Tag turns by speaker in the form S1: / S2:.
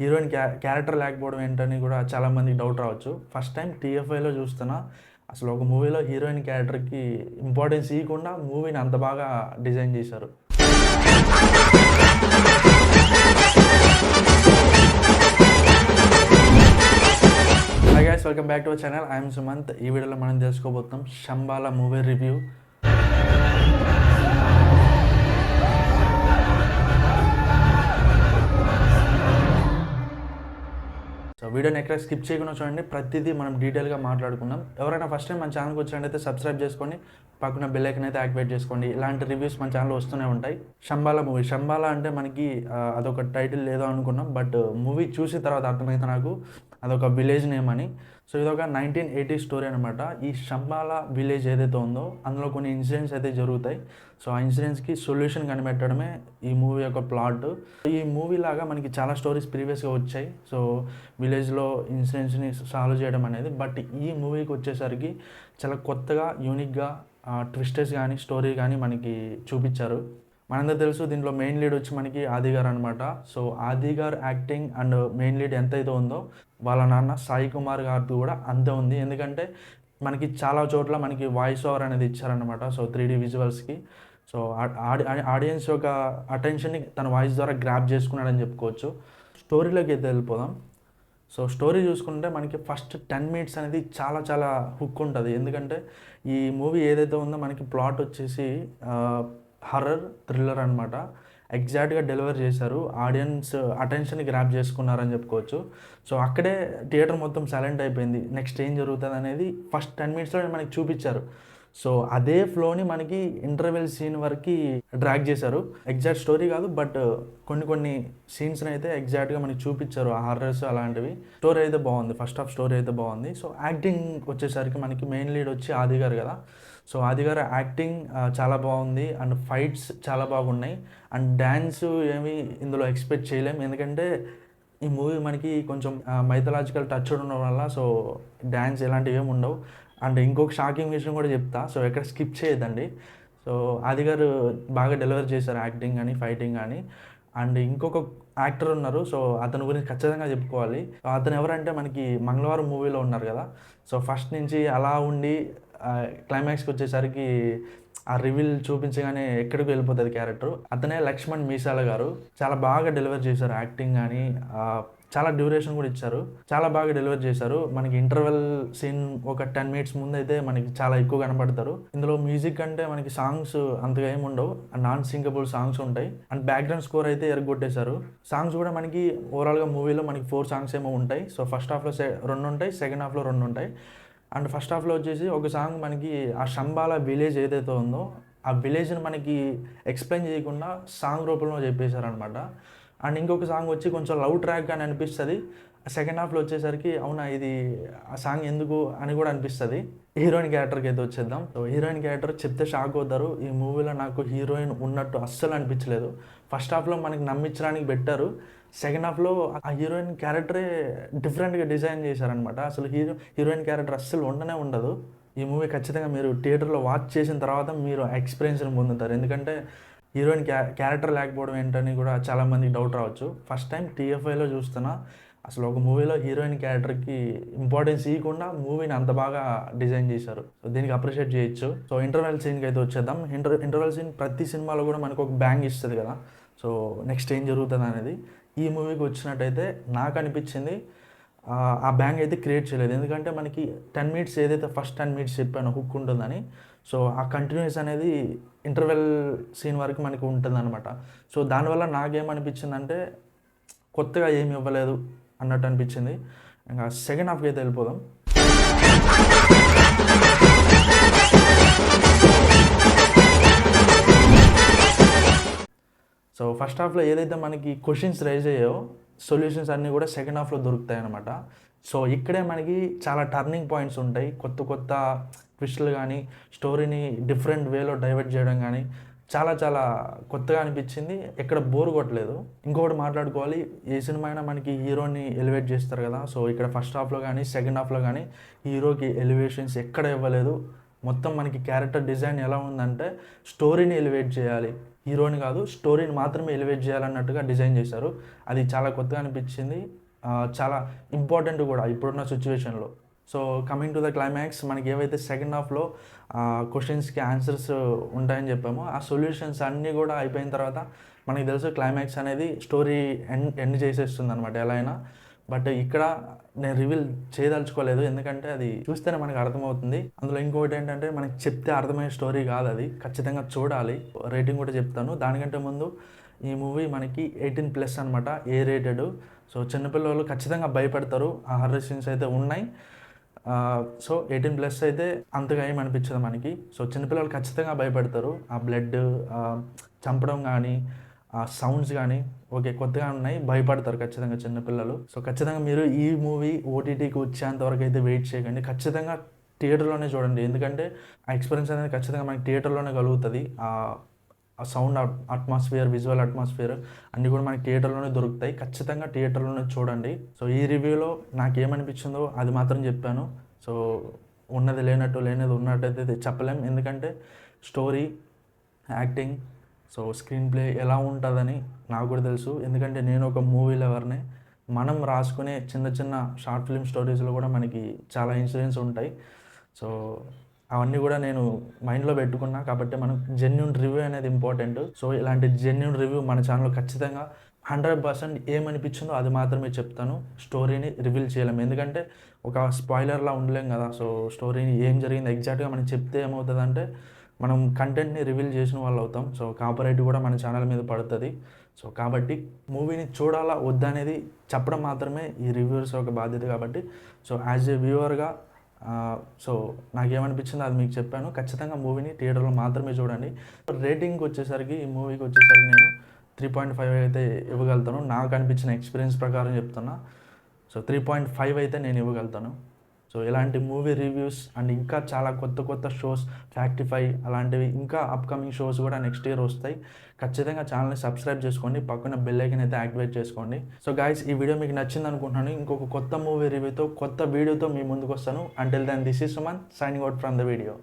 S1: Heroine character లేకపోవడం ఏంటని కూడా చాలామందికి డౌట్ రావచ్చు. ఫస్ట్ టైం టీఎఫ్ఐలో చూస్తున్నా అసలు ఒక మూవీలో హీరోయిన్ క్యారెక్టర్కి ఇంపార్టెన్స్ ఇవ్వకుండా మూవీని అంత బాగా డిజైన్ చేశారు. Hi guys, welcome back to our channel. I'm Sumanth. ఈ వీడియోలో మనం తెలుసుకోబోతున్నాం శంబాలా మూవీ రివ్యూ. సో వీడియోని ఎక్కడ స్కిప్ చేయకుండా చూడండి, ప్రతిదీ మనం డీటెయిల్గా మాట్లాడుకుందాం. ఎవరైనా ఫస్ట్ టైం మన ఛానల్కి వచ్చినట్టయితే సబ్స్క్రైబ్ చేసుకోండి, పక్కన బెల్ ఐకాన్ అయితే యాక్టివేట్ చేసుకోండి. ఇలాంటి రివ్యూస్ మన ఛానల్లో వస్తూనే ఉంటాయి. శంబాలా మూవీ, శంబాలా అంటే మనకి అదొక టైటిల్ లేదో అనుకున్నాం, బట్ మూవీ చూసిన తర్వాత అర్థమైతే నాకు అదొక విలేజ్ నేమ్ అని. సో ఇదొక 1980 స్టోరీ అనమాట. ఈ శంబాలా విలేజ్ ఏదైతే ఉందో అందులో కొన్ని ఇన్సిడెంట్స్ అయితే జరుగుతాయి. సో ఆ ఇన్సిడెంట్స్కి సొల్యూషన్ కనిపెట్టడమే ఈ మూవీ యొక్క ప్లాట్. ఈ మూవీ లాగా మనకి చాలా స్టోరీస్ ప్రీవియస్గా వచ్చాయి, సో విలేజ్లో ఇన్సిడెంట్స్ని సాల్వ్ చేయడం అనేది. బట్ ఈ మూవీకి వచ్చేసరికి చాలా కొత్తగా, యూనిక్గా ట్విస్టర్స్ కానీ స్టోరీ కానీ మనకి చూపించారు. మనందరూ తెలుసు దీంట్లో మెయిన్ లీడ్ వచ్చి మనకి ఆది గారు అనమాట. సో ఆది గారు యాక్టింగ్ అండ్ మెయిన్ లీడ్ ఎంత అయితే ఉందో వాళ్ళ నాన్న సాయి కుమార్ గారిది కూడా అంతే ఉంది. ఎందుకంటే మనకి చాలా చోట్ల మనకి వాయిస్ ఓవర్ అనేది ఇచ్చారనమాట. So 3D విజువల్స్కి. సో ఆడియన్స్ యొక్క అటెన్షన్ని తన వాయిస్ ద్వారా గ్రాప్ చేసుకున్నాడని చెప్పుకోవచ్చు. స్టోరీలోకి అయితే వెళ్ళిపోదాం. సో స్టోరీ చూసుకుంటే మనకి ఫస్ట్ 10 మినిట్స్ అనేది చాలా చాలా హుక్ ఉంటుంది. ఎందుకంటే ఈ మూవీ ఏదైతే ఉందో మనకి ప్లాట్ వచ్చేసి హర్రర్ థ్రిల్లర్ అనమాట. ఎగ్జాక్ట్గా డెలివర్ చేశారు, ఆడియన్స్ అటెన్షన్ గ్రాప్ చేసుకున్నారని చెప్పుకోవచ్చు. సో అక్కడే థియేటర్ మొత్తం సైలెంట్ అయిపోయింది. నెక్స్ట్ ఏం జరుగుతుంది అనేది ఫస్ట్ 10 మినిట్స్లో మనకి చూపించారు. సో అదే ఫ్లోని మనకి ఇంటర్వెల్ సీన్ వరకు డ్రాగ్ చేశారు. ఎగ్జాక్ట్ స్టోరీ కాదు, బట్ కొన్ని సీన్స్ని అయితే ఎగ్జాక్ట్గా మనకి చూపించారు, ఆ హారర్స్ అలాంటివి. స్టోరీ అయితే బాగుంది, ఫస్ట్ హాఫ్ స్టోరీ అయితే బాగుంది. సో యాక్టింగ్ వచ్చేసరికి మనకి మెయిన్ లీడ్ వచ్చి ఆది గారు కదా. సో ఆది గారు యాక్టింగ్ చాలా బాగుంది, అండ్ ఫైట్స్ చాలా బాగున్నాయి, అండ్ డ్యాన్స్ ఏమి ఇందులో ఎక్స్పెక్ట్ చేయలేం. ఎందుకంటే ఈ మూవీ మనకి కొంచెం మైథలాజికల్ టచ్ ఉండడం వల్ల సో డ్యాన్స్ ఇలాంటివి ఏమి ఉండవు. అండ్ ఇంకొక షాకింగ్ విషయం కూడా చెప్తా, సో ఎక్కడ స్కిప్ చేయొద్దండి. సో ఆది గారు బాగా డెలివర్ చేశారు యాక్టింగ్ కానీ ఫైటింగ్ కానీ. అండ్ ఇంకొక యాక్టర్ ఉన్నారు, సో అతని గురించి ఖచ్చితంగా చెప్పుకోవాలి. అతను ఎవరంటే మనకి మంగళవారం మూవీలో ఉన్నారు కదా. సో ఫస్ట్ నుంచి అలా ఉండి క్లైమాక్స్కి వచ్చేసరికి ఆ రివీల్ చూపించగానే ఎక్కడికి వెళ్ళిపోతుంది క్యారెక్టర్. అతనే లక్ష్మణ్ మీసాల గారు. చాలా బాగా డెలివర్ చేశారు యాక్టింగ్ కానీ, చాలా డ్యూరేషన్ కూడా ఇచ్చారు, చాలా బాగా డెలివర్ చేశారు. మనకి ఇంటర్వెల్ సీన్ ఒక 10 మినిట్స్ ముందు అయితే మనకి చాలా ఎక్కువ కనబడతారు. ఇందులో మ్యూజిక్ అంటే మనకి సాంగ్స్ అంతగా ఏమి ఉండవు, నాన్ సింకబుల్ సాంగ్స్ ఉంటాయి. అండ్ బ్యాక్గ్రౌండ్ స్కోర్ అయితే ఎరగొట్టేశారు. సాంగ్స్ కూడా మనకి ఓవరాల్గా మూవీలో మనకి 4 సాంగ్స్ ఏమో ఉంటాయి. సో ఫస్ట్ హాఫ్లో 2 ఉంటాయి, సెకండ్ హాఫ్లో 2 ఉంటాయి. అండ్ ఫస్ట్ హాఫ్లో వచ్చేసి ఒక సాంగ్ మనకి ఆ శంబాలా విలేజ్ ఏదైతే ఉందో ఆ విలేజ్ని మనకి ఎక్స్ప్లెయిన్ చేయకుండా సాంగ్ రూపంలో చెప్పేశారనమాట. అండ్ ఇంకొక సాంగ్ వచ్చి కొంచెం లవ్ ట్రాక్ అని అనిపిస్తుంది. సెకండ్ హాఫ్లో వచ్చేసరికి అవునా ఇది ఆ సాంగ్ ఎందుకు అని కూడా అనిపిస్తుంది. హీరోయిన్ క్యారెక్టర్కి అయితే వచ్చేద్దాం. సో హీరోయిన్ క్యారెక్టర్ చెప్తే షాక్ అవుతారు. ఈ మూవీలో నాకు హీరోయిన్ ఉన్నట్టు అస్సలు అనిపించలేదు. ఫస్ట్ హాఫ్లో మనకి నమ్మించడానికి పెట్టారు, సెకండ్ హాఫ్లో ఆ హీరోయిన్ క్యారెక్టరే డిఫరెంట్గా డిజైన్ చేశారనమాట. అసలు హీరోయిన్ క్యారెక్టర్ అస్సలు ఉండదు. ఈ మూవీ ఖచ్చితంగా మీరు థియేటర్లో వాచ్ చేసిన తర్వాత మీరు ఎక్స్పీరియన్స్ని పొందుతారు. ఎందుకంటే హీరోయిన్ క్యారెక్టర్ లేకపోవడం ఏంటని కూడా చాలామందికి డౌట్ రావచ్చు. ఫస్ట్ టైం టీఎఫ్ఐలో చూస్తున్నా అసలు ఒక మూవీలో హీరోయిన్ క్యారెక్టర్కి ఇంపార్టెన్స్ ఇవ్వకుండా మూవీని అంత బాగా డిజైన్ చేశారు. సో దీనికి అప్రిషియేట్ చేయొచ్చు. సో ఇంటర్వెల్ సీన్కి అయితే వచ్చేద్దాం. ఇంటర్వెల్ సీన్ ప్రతి సినిమాలో కూడా మనకు ఒక బ్యాంగ్ ఇస్తుంది కదా. సో నెక్స్ట్ ఏం జరుగుతుంది అనేది ఈ మూవీకి వచ్చినట్టయితే నాకు అనిపించింది ఆ బ్యాంగ్ అయితే క్రియేట్ చేయలేదు. ఎందుకంటే మనకి 10 మినిట్స్ ఏదైతే ఫస్ట్ 10 మినిట్స్ చెప్పానో హుక్ ఉంటుందని, సో ఆ కంటిన్యూస్ అనేది ఇంటర్వెల్ సీన్ వరకు మనకి ఉంటుంది అనమాట. సో దానివల్ల నాకేమనిపించిందంటే కొత్తగా ఏమి ఇవ్వలేదు అన్నట్టు అనిపించింది. ఇంకా సెకండ్ హాఫ్కి అయితే వెళ్ళిపోదాం. సో ఫస్ట్ హాఫ్లో ఏదైతే మనకి క్వశ్చన్స్ రైజ్ అయ్యాయో సొల్యూషన్స్ అన్నీ కూడా సెకండ్ హాఫ్లో దొరుకుతాయి అనమాట. సో ఇక్కడే మనకి చాలా టర్నింగ్ పాయింట్స్ ఉంటాయి. కొత్త ట్విస్టులు కానీ స్టోరీని డిఫరెంట్ వేలో డైవర్ట్ చేయడం కానీ చాలా చాలా కొత్తగా అనిపించింది. ఎక్కడ బోర్ కొట్టలేదు. ఇంకొకటి మాట్లాడుకోవాలి, ఏ సినిమా అయినా మనకి హీరోని ఎలివేట్ చేస్తారు కదా. సో ఇక్కడ ఫస్ట్ హాఫ్లో కానీ సెకండ్ హాఫ్లో కానీ హీరోకి ఎలివేషన్స్ ఎక్కడ ఇవ్వలేదు. మొత్తం మనకి క్యారెక్టర్ డిజైన్ ఎలా ఉందంటే స్టోరీని ఎలివేట్ చేయాలి, హీరోని కాదు స్టోరీని మాత్రమే ఎలివేట్ చేయాలన్నట్టుగా డిజైన్ చేశారు. అది చాలా కొత్తగా అనిపించింది, చాలా ఇంపార్టెంట్ కూడా ఇప్పుడున్న సిచ్యువేషన్లో. So coming to the climax, మనకి ఏవైతే సెకండ్ హాఫ్లో క్వశ్చన్స్కి ఆన్సర్స్ ఉంటాయని చెప్పామో ఆ సొల్యూషన్స్ అన్నీ కూడా అయిపోయిన తర్వాత మనకి తెలుసు క్లైమాక్స్ అనేది స్టోరీ ఎండ్ చేసేస్తుంది అనమాట ఎలా అయినా. బట్ ఇక్కడ నేను రివీల్ చేయదలుచుకోలేదు, ఎందుకంటే అది చూస్తేనే మనకు అర్థమవుతుంది. అందులో ఇంకొకటి ఏంటంటే మనకి చెప్తే అర్థమయ్యే స్టోరీ కాదు, అది ఖచ్చితంగా చూడాలి. రేటింగ్ కూడా చెప్తాను. దానికంటే ముందు ఈ మూవీ మనకి 18+ అనమాట, ఏ రేటెడ్. సో చిన్నపిల్లలు ఖచ్చితంగా భయపడతారు, ఆ హర్రర్ సీన్స్ అయితే ఉన్నాయి. సో 18+ అయితే అంతగా ఏం అనిపించదు మనకి. సో చిన్నపిల్లలు ఖచ్చితంగా భయపడతారు, ఆ బ్లడ్ చంపడం కానీ ఆ సౌండ్స్ కానీ ఓకే కొత్తగా ఉన్నాయి, భయపడతారు ఖచ్చితంగా చిన్నపిల్లలు. సో ఖచ్చితంగా మీరు ఈ మూవీ ఓటీటీకి వచ్చేంత వరకు అయితే వెయిట్ చేయకండి, ఖచ్చితంగా థియేటర్లోనే చూడండి. ఎందుకంటే ఆ ఎక్స్పీరియన్స్ అనేది ఖచ్చితంగా మనకి థియేటర్లోనే కలుగుతుంది. ఆ సౌండ్ అట్మాస్ఫియర్, విజువల్ అట్మాస్ఫియర్ అన్నీ కూడా మనకి థియేటర్లోనే దొరుకుతాయి. ఖచ్చితంగా థియేటర్లోనే చూడండి. సో ఈ రివ్యూలో నాకు ఏమనిపించిందో అది మాత్రం చెప్పాను. సో ఉన్నది లేనట్టు, లేనిది ఉన్నట్టు అయితే చెప్పలేం, ఎందుకంటే story, acting, so screen play ఎలా ఉంటుందని నాకు కూడా తెలుసు, ఎందుకంటే నేను ఒక మూవీ లవర్నే. మనం రాసుకునే చిన్న చిన్న షార్ట్ ఫిల్మ్ స్టోరీస్లో కూడా మనకి చాలా ఇన్సిడెంట్స్ ఉంటాయి. సో అవన్నీ కూడా నేను మైండ్లో పెట్టుకున్నా, కాబట్టి మనకు జెన్యూన్ రివ్యూ అనేది ఇంపార్టెంట్. సో ఇలాంటి జెన్యూన్ రివ్యూ మన ఛానల్లో ఖచ్చితంగా 100% ఏమనిపించిందో అది మాత్రమే చెప్తాను. స్టోరీని రివీల్ చేయలేము, ఎందుకంటే ఒక స్పాయిలర్లా ఉండలేం కదా. సో స్టోరీని ఏం జరిగింది ఎగ్జాక్ట్గా మనం చెప్తే ఏమవుతుందంటే మనం కంటెంట్ని రివీల్ చేసిన వాళ్ళు అవుతాం. సో కాపీరైట్ కూడా మన ఛానల్ మీద పడుతుంది. సో కాబట్టి మూవీని చూడాలా వద్దా అనేది చెప్పడం మాత్రమే ఈ రివ్యూవర్స్ ఒక బాధ్యత. కాబట్టి సో యాజ్ ఏ వ్యూవర్గా సో నాకేమనిపించిందో అది మీకు చెప్పాను. ఖచ్చితంగా మూవీని థియేటర్లో మాత్రమే చూడండి. రేటింగ్కి వచ్చేసరికి, ఈ మూవీకి వచ్చేసరికి నేను 3.5 అయితే ఇవ్వగలుగుతాను. నాకు అనిపించిన ఎక్స్పీరియన్స్ ప్రకారం చెప్తున్నా. సో 3.5 అయితే నేను ఇవ్వగలుగుతాను. సో ఇలాంటి మూవీ రివ్యూస్ అండ్ ఇంకా చాలా కొత్త కొత్త షోస్, ఫ్యాక్టిఫై అలాంటివి ఇంకా అప్కమింగ్ షోస్ కూడా నెక్స్ట్ ఇయర్ వస్తాయి. ఖచ్చితంగా ఛానల్ని సబ్స్క్రైబ్ చేసుకోండి, పక్కన బెల్ ఐకాన్ అయితే యాక్టివేట్ చేసుకోండి. సో గైస్, ఈ వీడియో మీకు నచ్చింది అనుకుంటున్నాను. ఇంకొక కొత్త మూవీ రివ్యూతో, కొత్త వీడియోతో మీ ముందుకు వస్తాను. Until then, this is Suman signing out from the video.